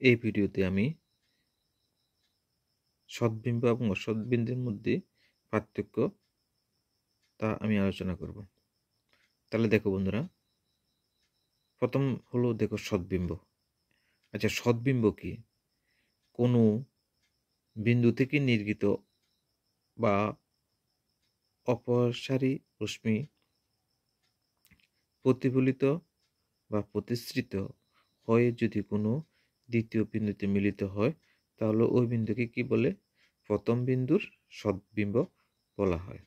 এই ভিডিওতে আমি সৎবিম্ব এবং অসৎবিম্বের মধ্যে পার্থক্য তা আমি আলোচনা করব। তাহলে দেখো বন্ধুরা, প্রথম হলো দেখো সৎবিম্ব। আচ্ছা, সৎবিম্ব কি? কোনো বিন্দু থেকে নির্গত বা অপসারী রশ্মি প্রতিফলিত বা প্রতিসৃত হয়ে যদি কোনো দ্বিতীয় বিন্দুতে মিলিত হয়, তাহলে ওই বিন্দুকে কি বলে? প্রথম বিন্দুর সৎবিম্ব বলা হয়।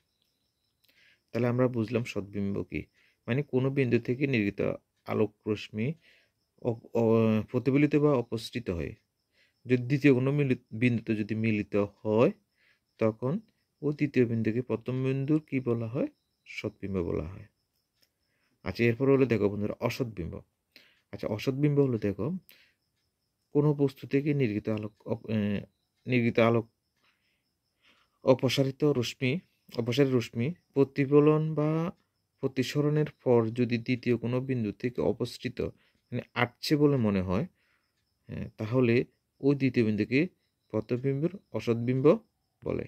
তাহলে আমরা বুঝলাম সৎবিম্ব কি, মানে কোনো বিন্দু থেকে নির্গত আলোক রশ্মি প্রতিফলিত বা অপসৃত হয় যদি দ্বিতীয় কোনো বিন্দুতে যদি মিলিত হয়, তখন ও দ্বিতীয় বিন্দুকে প্রথম বিন্দুর কি বলা হয়? সৎবিম্ব বলা হয়। আচ্ছা, এরপর হলো দেখো বন্ধুরা অসৎবিম্ব। আচ্ছা, অসৎবিম্ব হলো দেখো কোনো বস্তু থেকে নির্গত আলোক অপসারী রশ্মি প্রতিফলন বা প্রতিসরণের পর যদি দ্বিতীয় কোনো বিন্দু থেকে অপসৃত মানে আসছে বলে মনে হয়, তাহলে ওই দ্বিতীয় বিন্দুকে প্রথমবিম্বের অসৎবিম্ব বলে।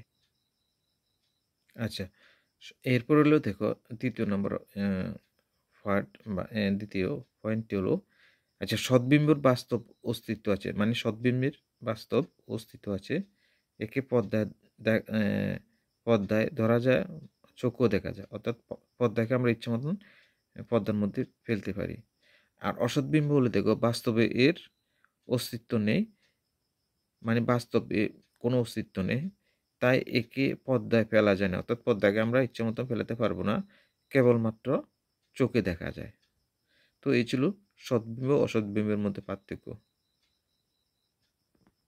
আচ্ছা, এরপর হলো দেখো দ্বিতীয় নম্বর পার্ট বা দ্বিতীয় পয়েন্টটি হলো, আচ্ছা, সৎবিম্বর বাস্তব অস্তিত্ব আছে, মানে সৎবিম্বের বাস্তব অস্তিত্ব আছে। একে পর্দায় ধরা যায়, চোখেও দেখা যায়, অর্থাৎ পর্দাকে আমরা ইচ্ছে মতন পর্দার মধ্যে ফেলতে পারি। আর অসৎবিম্ব হলে দেখো বাস্তবে এর অস্তিত্ব নেই, মানে বাস্তবে কোনো অস্তিত্ব নেই, তাই একে পর্দায় ফেলা যায় না, অর্থাৎ পর্দাকে আমরা ইচ্ছে মতো ফেলাতে পারবো না, কেবলমাত্র চোখে দেখা যায়। তো এই ছিল সৎবিম্ব অসৎবিম্বের মধ্যে পার্থক্য।